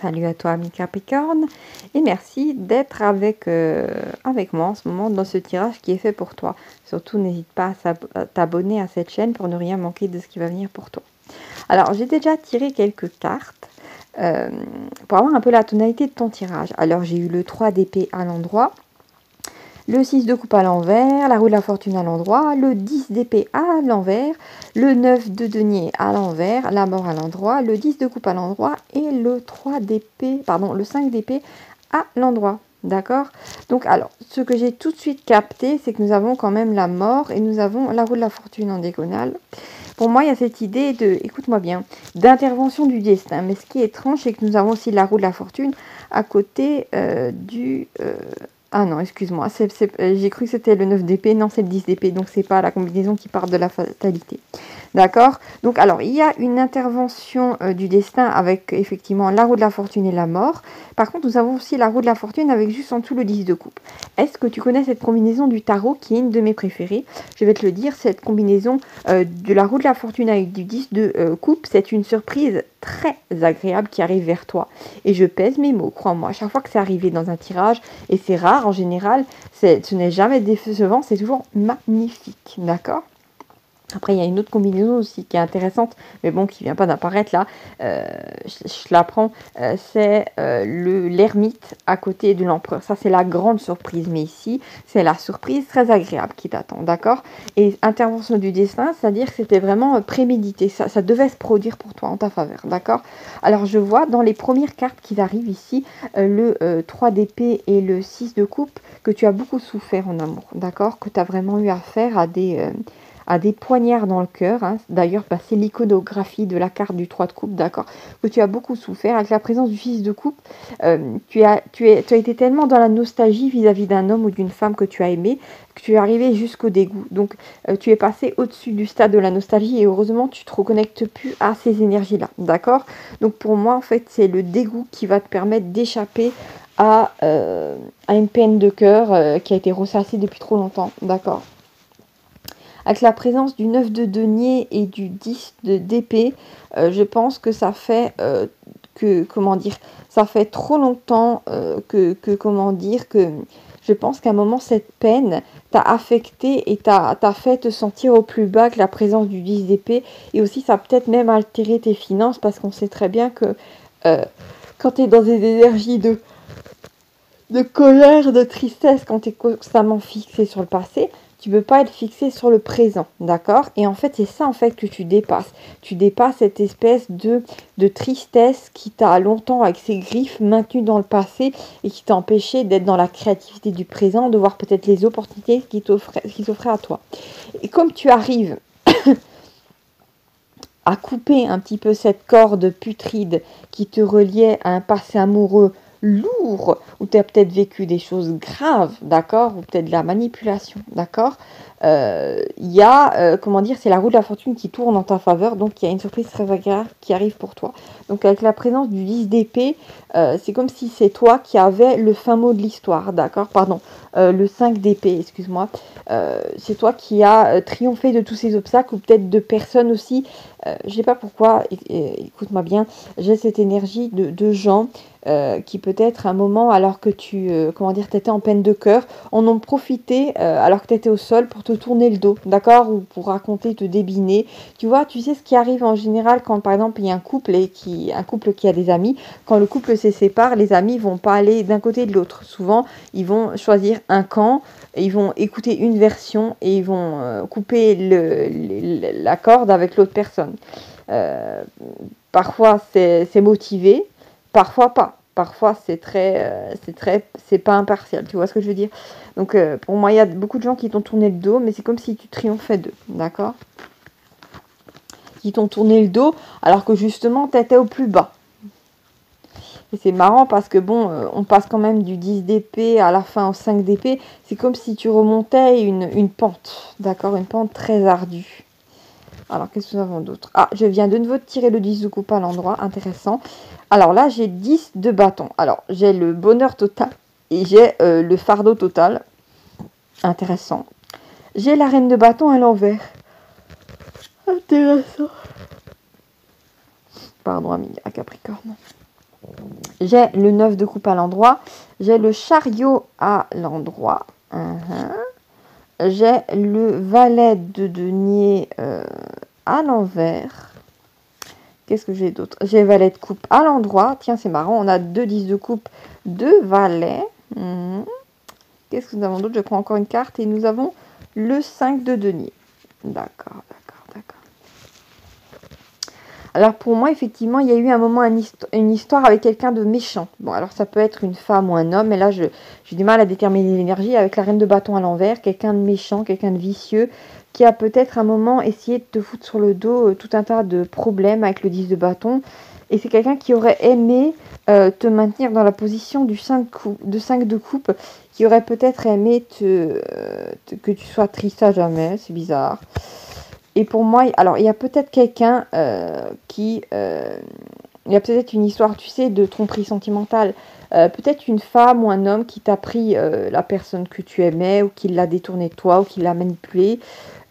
Salut à toi, ami Capricorne, et merci d'être avec moi en ce moment dans ce tirage qui est fait pour toi. Surtout, n'hésite pas à t'abonner à cette chaîne pour ne rien manquer de ce qui va venir pour toi. Alors, j'ai déjà tiré quelques cartes pour avoir un peu la tonalité de ton tirage. Alors, j'ai eu le 3 d'épée à l'endroit, le 6 de coupe à l'envers, la roue de la fortune à l'endroit, le 10 d'épée à l'envers, le 9 de denier à l'envers, la mort à l'endroit, le 10 de coupe à l'endroit et le 3 d'épée, pardon, le 5 d'épée à l'endroit. D'accord? Donc, alors, ce que j'ai tout de suite capté, c'est que nous avons quand même la mort et nous avons la roue de la fortune en diagonale. Pour moi, il y a cette idée de, écoute-moi bien, d'intervention du destin. Mais ce qui est étrange, c'est que nous avons aussi la roue de la fortune à côté ah non, excuse-moi, j'ai cru que c'était le 9 d'épée, non c'est le 10 d'épée, donc c'est pas la combinaison qui part de la fatalité. D'accord? Donc alors, il y a une intervention du destin avec effectivement la roue de la fortune et la mort. Par contre, nous avons aussi la roue de la fortune avec juste en dessous le 10 de coupe. Est-ce que tu connais cette combinaison du tarot qui est une de mes préférées? Je vais te le dire, cette combinaison de la roue de la fortune avec du 10 de coupe, c'est une surprise très agréable qui arrive vers toi. Et je pèse mes mots, crois-moi, à chaque fois que c'est arrivé dans un tirage, et c'est rare en général, ce n'est jamais décevant, c'est toujours magnifique, d'accord? Après, il y a une autre combinaison aussi qui est intéressante, mais bon, qui ne vient pas d'apparaître là. Je la prends. C'est l'ermite à côté de l'empereur. Ça, c'est la grande surprise. Mais ici, c'est la surprise très agréable qui t'attend, d'accord? Et intervention du destin, c'est-à-dire que c'était vraiment prémédité. Ça devait se produire pour toi en ta faveur, d'accord? Alors, je vois dans les premières cartes qui arrivent ici, le 3 d'épée et le 6 de coupe, que tu as beaucoup souffert en amour, d'accord? Que tu as vraiment eu affaire à des poignards dans le cœur. Hein. D'ailleurs, c'est l'iconographie de la carte du 3 de coupe, d'accord, que tu as beaucoup souffert. Avec la présence du 6 de coupe, tu as été tellement dans la nostalgie vis-à-vis d'un homme ou d'une femme que tu as aimé, que tu es arrivé jusqu'au dégoût. Donc, tu es passé au-dessus du stade de la nostalgie et heureusement, tu ne te reconnectes plus à ces énergies-là, d'accord? Donc, pour moi, en fait, c'est le dégoût qui va te permettre d'échapper à une peine de cœur qui a été ressassée depuis trop longtemps, d'accord? Avec la présence du 9 de denier et du 10 d'épée, je pense que ça fait ça fait trop longtemps que je pense qu'à un moment, cette peine t'a affecté et t'a fait te sentir au plus bas que la présence du 10 d'épée. Et aussi, ça a peut-être même altéré tes finances parce qu'on sait très bien que quand tu es dans des énergies de colère, de tristesse, quand tu es constamment fixé sur le passé, tu ne peux pas être fixé sur le présent, d'accord? Et en fait, c'est ça en fait que tu dépasses. Tu dépasses cette espèce de tristesse qui t'a longtemps, avec ses griffes, maintenu dans le passé et qui t'a empêché d'être dans la créativité du présent, de voir peut-être les opportunités qui s'offraient à toi. Et comme tu arrives à couper un petit peu cette corde putride qui te reliait à un passé amoureux lourd, où tu as peut-être vécu des choses graves, d'accord, ou peut-être de la manipulation, d'accord, il y a, c'est la roue de la fortune qui tourne en ta faveur, donc il y a une surprise très agréable qui arrive pour toi. Donc avec la présence du 10 d'épée, c'est comme si c'est toi qui avais le fin mot de l'histoire, d'accord, pardon, le 5 d'épée, excuse-moi, c'est toi qui as triomphé de tous ces obstacles, ou peut-être de personnes aussi, je ne sais pas pourquoi, écoute-moi bien, j'ai cette énergie de gens qui peut-être à un moment, alors que tu étais en peine de cœur, en ont profité alors que tu étais au sol pour te tourner le dos, d'accord, ou pour raconter, te débiner. Tu vois, tu sais ce qui arrive en général quand par exemple il y a un couple qui a des amis, quand le couple se sépare, les amis vont pas aller d'un côté et de l'autre. Souvent, ils vont choisir un camp, ils vont écouter une version et ils vont couper la corde avec l'autre personne. Parfois c'est motivé, parfois pas. Parfois c'est c'est pas impartial. Tu vois ce que je veux dire? Donc pour moi il y a beaucoup de gens qui t'ont tourné le dos, mais c'est comme si tu triomphais d'eux, d'accord? Qui t'ont tourné le dos alors que justement t'étais au plus bas. Et c'est marrant parce que bon, on passe quand même du 10 d'épée à la fin au 5 d'épée. C'est comme si tu remontais une pente, d'accord? Une pente très ardue. Alors, qu'est-ce que nous avons d'autre? Ah, je viens de nouveau de tirer le 10 de coupe à l'endroit. Intéressant. Alors là, j'ai 10 de bâton. Alors, j'ai le bonheur total et j'ai le fardeau total. Intéressant. J'ai la reine de bâton à l'envers. Intéressant. Pardon, ami à Capricorne. J'ai le 9 de coupe à l'endroit. J'ai le chariot à l'endroit. J'ai le valet de denier à l'envers. Qu'est-ce que j'ai d'autre? J'ai valet de coupe à l'endroit. Tiens, c'est marrant. On a 2 10 de coupe, 2 valets. Qu'est-ce que nous avons d'autre? Je prends encore une carte et nous avons le 5 de denier. D'accord. Alors pour moi, effectivement, il y a eu un moment une histoire avec quelqu'un de méchant. Bon, alors ça peut être une femme ou un homme, mais là, j'ai du mal à déterminer l'énergie avec la reine de bâton à l'envers. Quelqu'un de méchant, quelqu'un de vicieux, qui a peut-être un moment essayé de te foutre sur le dos tout un tas de problèmes avec le 10 de bâton. Et c'est quelqu'un qui aurait aimé te maintenir dans la position du 5 de coupe, qui aurait peut-être aimé que tu sois triste à jamais. C'est bizarre. Et pour moi, alors il y a peut-être quelqu'un il y a peut-être une histoire, tu sais, de tromperie sentimentale. Peut-être une femme ou un homme qui t'a pris la personne que tu aimais, ou qui l'a détournée de toi, ou qui l'a manipulée,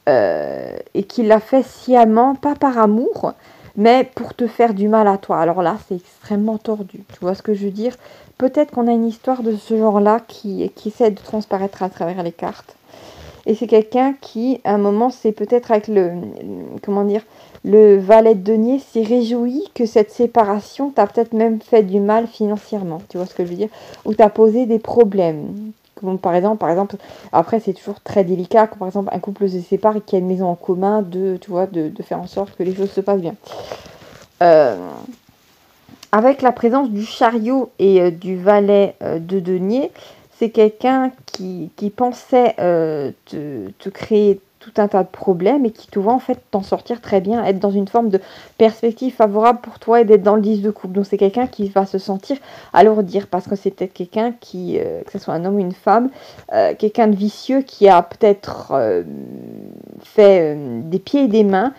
et qui l'a fait sciemment, pas par amour, mais pour te faire du mal à toi. Alors là, c'est extrêmement tordu. Tu vois ce que je veux dire? Peut-être qu'on a une histoire de ce genre-là qui essaie de transparaître à travers les cartes. Et c'est quelqu'un qui, à un moment, c'est peut-être avec le valet de denier, s'est réjoui que cette séparation t'a peut-être même fait du mal financièrement. Tu vois ce que je veux dire? Ou t'a posé des problèmes. Comme par exemple, après c'est toujours très délicat, quand par exemple un couple se sépare et qu'il y a une maison en commun, de faire en sorte que les choses se passent bien. Avec la présence du chariot et du valet de denier, c'est quelqu'un qui pensait te créer tout un tas de problèmes et qui te voit en fait t'en sortir très bien, être dans une forme de perspective favorable pour toi et d'être dans le 10 de coupe. Donc c'est quelqu'un qui va se sentir à leur dire, parce que c'est peut-être quelqu'un qui, que ce soit un homme ou une femme, quelqu'un de vicieux qui a peut-être fait des pieds et des mains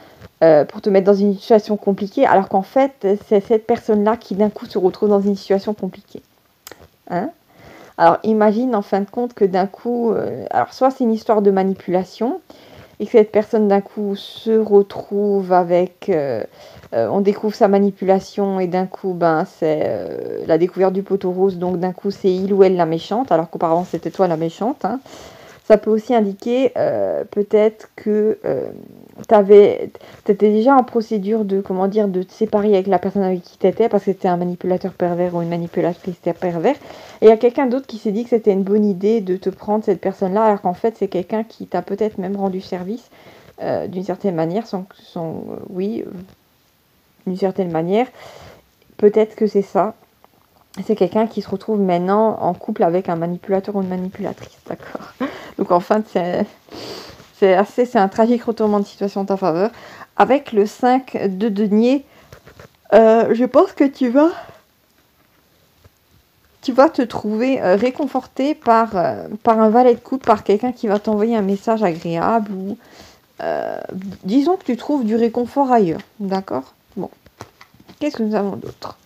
pour te mettre dans une situation compliquée, alors qu'en fait, c'est cette personne-là qui d'un coup se retrouve dans une situation compliquée. Hein? Alors imagine en fin de compte que d'un coup, alors soit c'est une histoire de manipulation, et que cette personne d'un coup se retrouve avec, on découvre sa manipulation, et d'un coup, c'est la découverte du poteau rose, donc d'un coup c'est il ou elle la méchante, alors qu'auparavant c'était toi la méchante. Hein. Ça peut aussi indiquer peut-être que tu étais déjà en procédure de te séparer avec la personne avec qui tu étais, parce que c'était un manipulateur pervers ou une manipulatrice pervers. Et il y a quelqu'un d'autre qui s'est dit que c'était une bonne idée de te prendre cette personne-là, alors qu'en fait c'est quelqu'un qui t'a peut-être même rendu service d'une certaine manière, d'une certaine manière. Peut-être que c'est ça. C'est quelqu'un qui se retrouve maintenant en couple avec un manipulateur ou une manipulatrice, d'accord? Donc en fait, c'est un tragique retournement de situation en ta faveur. Avec le 5 de denier, je pense que tu vas te trouver réconforté par un valet de coupe, par quelqu'un qui va t'envoyer un message agréable, ou disons que tu trouves du réconfort ailleurs, d'accord? Bon, qu'est-ce que nous avons d'autre?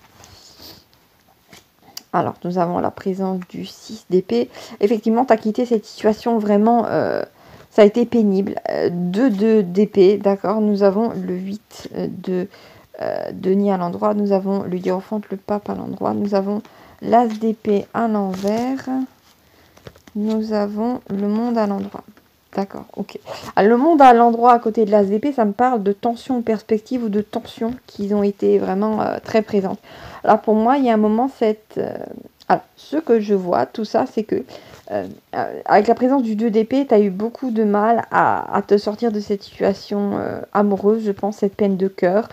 Alors, nous avons la présence du 6 d'épée. Effectivement, tu as quitté cette situation vraiment... ça a été pénible. 2 d'épée, d'accord. Nous avons le 8 de denier à l'endroit. Nous avons le hiérophante, le pape à l'endroit. Nous avons l'as d'épée à l'envers. Nous avons le monde à l'endroit. D'accord, ok. Alors, le monde à l'endroit à côté de l'as d'épée, ça me parle de tensions perspectives ou de tensions qui ont été vraiment très présentes. Alors pour moi, il y a un moment, alors, ce que je vois, tout ça, c'est que avec la présence du 2 d'épée, tu as eu beaucoup de mal à te sortir de cette situation amoureuse, je pense, cette peine de cœur.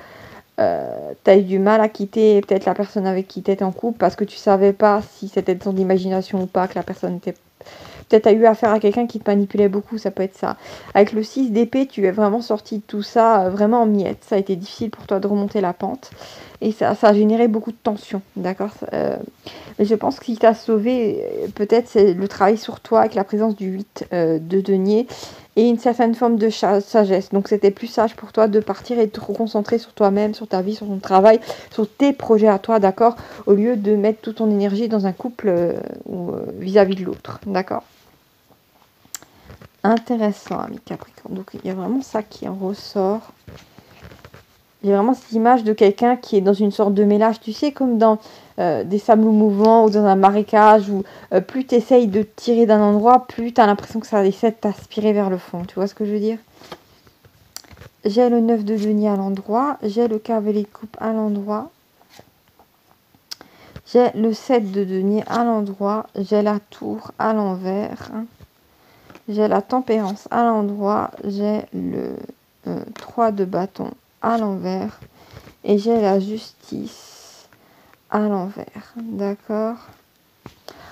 Tu as eu du mal à quitter peut-être la personne avec qui tu étais en couple, parce que tu savais pas si c'était de ton imagination ou pas, que la personne était... Peut-être tu as eu affaire à quelqu'un qui te manipulait beaucoup, ça peut être ça. Avec le 6 d'épée, tu es vraiment sorti de tout ça vraiment en miettes. Ça a été difficile pour toi de remonter la pente. Et ça a généré beaucoup de tension, d'accord? Mais je pense qu'il t'a sauvé, peut-être, c'est le travail sur toi avec la présence du 8 de denier et une certaine forme de sagesse. Donc c'était plus sage pour toi de partir et de te reconcentrer sur toi-même, sur ta vie, sur ton travail, sur tes projets à toi, d'accord? Au lieu de mettre toute ton énergie dans un couple vis-à-vis de l'autre, d'accord? Intéressant, ami Capricorne. Donc il y a vraiment ça qui en ressort. J'ai vraiment cette image de quelqu'un qui est dans une sorte de mélange, tu sais, comme dans des sables mouvants ou dans un marécage, où plus tu essayes de tirer d'un endroit, plus tu as l'impression que ça essaie de t'aspirer vers le fond. Tu vois ce que je veux dire? J'ai le 9 de denier à l'endroit, j'ai le cavalier de coupe à l'endroit, j'ai le 7 de denier à l'endroit, j'ai la tour à l'envers, j'ai la tempérance à l'endroit, j'ai le 3 de bâton à l'envers et j'ai la justice à l'envers. D'accord?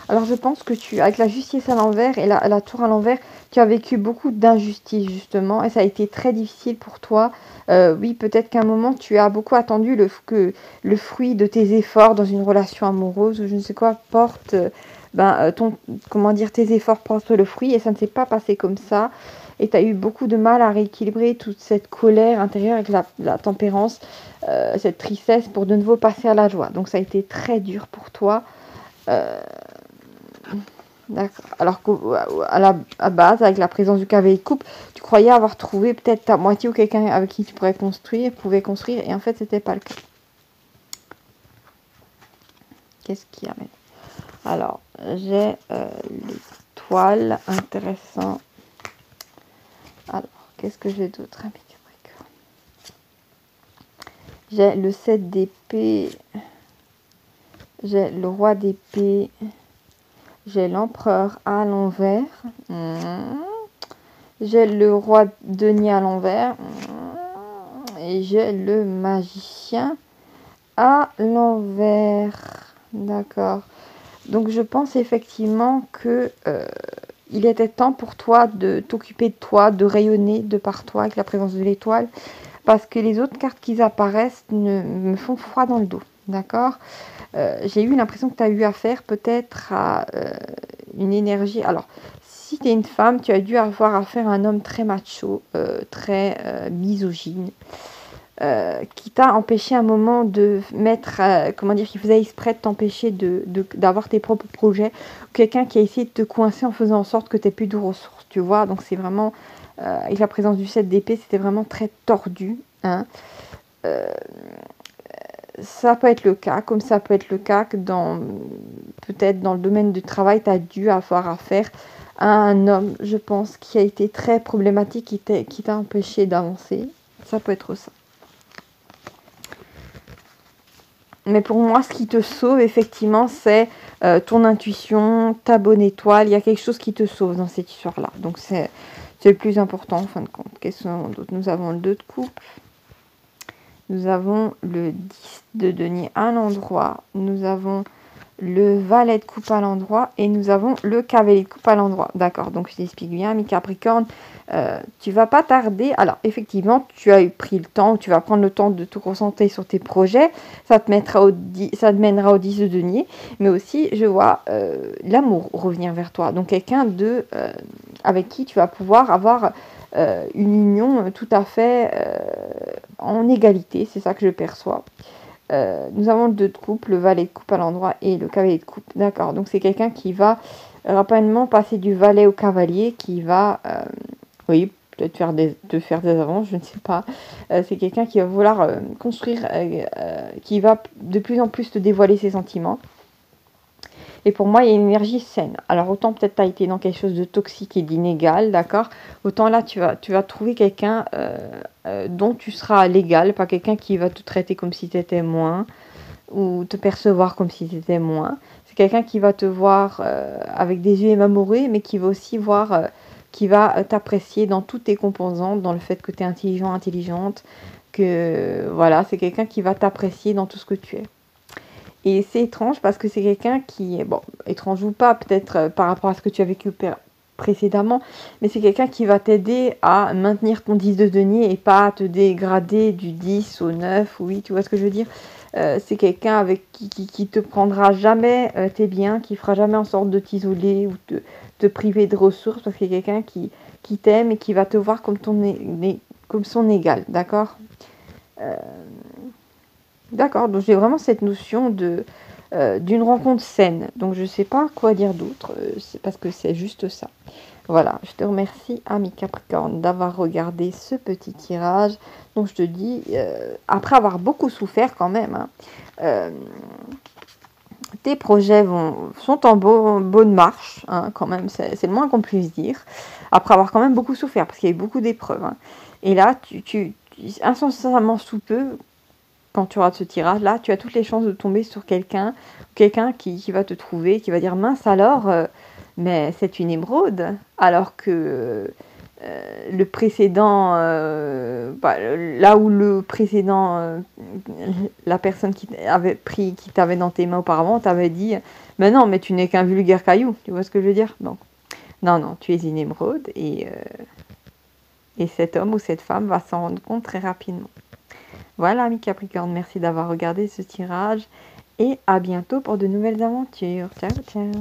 Alors je pense que avec la justice à l'envers et la tour à l'envers, tu as vécu beaucoup d'injustice justement et ça a été très difficile pour toi. Oui, peut-être qu'à un moment tu as beaucoup attendu le fruit de tes efforts dans une relation amoureuse ou je ne sais quoi porte, comment dire, tes efforts portent le fruit et ça ne s'est pas passé comme ça. Et tu as eu beaucoup de mal à rééquilibrer toute cette colère intérieure avec la tempérance, cette tristesse pour de nouveau passer à la joie. Donc ça a été très dur pour toi. D'accord. Alors qu'à base, avec la présence du cavalier de coupe, tu croyais avoir trouvé peut-être ta moitié ou quelqu'un avec qui tu pouvais construire, et en fait, c'était pas le cas. Qu'est-ce qu'il y a maintenant? Alors, j'ai l'étoile, intéressant. Alors, qu'est-ce que j'ai d'autre, ami Capricorne? J'ai le 7 d'épée, j'ai le roi d'épée, j'ai l'empereur à l'envers, j'ai le roi de denier à l'envers, et j'ai le magicien à l'envers. D'accord. Donc je pense effectivement que il était temps pour toi de t'occuper de toi, de rayonner de par toi avec la présence de l'étoile, parce que les autres cartes qui apparaissent me font froid dans le dos. D'accord? J'ai eu l'impression que tu as eu affaire peut-être à une énergie. Alors, si tu es une femme, tu as dû avoir affaire à un homme très macho, très misogyne, qui t'a empêché à un moment de mettre, comment dire, qui faisait exprès de t'empêcher d'avoir tes propres projets, ou quelqu'un qui a essayé de te coincer en faisant en sorte que tu n'aies plus de ressources, tu vois. Donc c'est vraiment, avec la présence du 7 d'épée, c'était vraiment très tordu, hein. Ça peut être le cas, comme ça peut être le cas que peut-être dans le domaine du travail, tu as dû avoir affaire à un homme, je pense, qui a été très problématique, qui t'a empêché d'avancer. Ça peut être ça. Mais pour moi, ce qui te sauve, effectivement, c'est ton intuition, ta bonne étoile. Il y a quelque chose qui te sauve dans cette histoire-là. Donc, c'est le plus important, en fin de compte. Qu'est-ce d'autre? Nous avons le 2 de coupe. Nous avons le 10 de denier à l'endroit. Nous avons le valet de coupe à l'endroit. Et nous avons le cavalier de coupe à l'endroit. D'accord, donc je t'explique bien, mi Capricorne. Tu vas pas tarder. Alors, effectivement, tu as pris le temps, tu vas prendre le temps de te concentrer sur tes projets. Ça te mènera au 10 de denier. Mais aussi, je vois l'amour revenir vers toi. Donc, quelqu'un avec qui tu vas pouvoir avoir une union tout à fait en égalité. C'est ça que je perçois. Nous avons le 2 de coupe, le valet de coupe à l'endroit et le cavalier de coupe. D'accord, donc c'est quelqu'un qui va rapidement passer du valet au cavalier, qui va, oui, peut-être te faire des avances, je ne sais pas. C'est quelqu'un qui va vouloir construire, qui va de plus en plus te dévoiler ses sentiments. Et pour moi, il y a une énergie saine. Alors, autant peut-être tu as été dans quelque chose de toxique et d'inégal, d'accord? Autant là, tu vas trouver quelqu'un dont tu seras l'égal, pas quelqu'un qui va te traiter comme si tu étais moins, ou te percevoir comme si tu étais moins. C'est quelqu'un qui va te voir avec des yeux amoureux, mais qui va aussi voir, qui va t'apprécier dans toutes tes composantes, dans le fait que tu es intelligent, intelligente, que voilà, c'est quelqu'un qui va t'apprécier dans tout ce que tu es. Et c'est étrange parce que c'est quelqu'un qui est, bon, étrange ou pas, peut-être par rapport à ce que tu as vécu précédemment, mais c'est quelqu'un qui va t'aider à maintenir ton 10 de denier et pas à te dégrader du 10 au 9 ou 8, tu vois ce que je veux dire? C'est quelqu'un avec qui te prendra jamais tes biens, qui fera jamais en sorte de t'isoler ou te priver de ressources, parce que c'est quelqu'un qui t'aime et qui va te voir comme comme son égal, d'accord? D'accord, donc j'ai vraiment cette notion d'une rencontre saine. Donc je ne sais pas quoi dire d'autre, c'est parce que c'est juste ça. Voilà, je te remercie, ami Capricorne, d'avoir regardé ce petit tirage. Donc je te dis, après avoir beaucoup souffert quand même, hein, euh, tes projets sont en bonne marche, hein, quand même, c'est le moins qu'on puisse dire. Après avoir quand même beaucoup souffert, parce qu'il y a eu beaucoup d'épreuves. Hein. Et là, incessamment sous peu, quand tu auras ce tirage-là, tu as toutes les chances de tomber sur quelqu'un qui va te trouver, qui va dire mince alors, mais c'est une émeraude, alors que le précédent, là où le précédent, la personne qui t'avait dans tes mains auparavant, t'avait dit, mais non, mais tu n'es qu'un vulgaire caillou, tu vois ce que je veux dire? Donc, non, non, tu es une émeraude et cet homme ou cette femme va s'en rendre compte très rapidement. Voilà, ami Capricorne, merci d'avoir regardé ce tirage et à bientôt pour de nouvelles aventures. Ciao, ciao.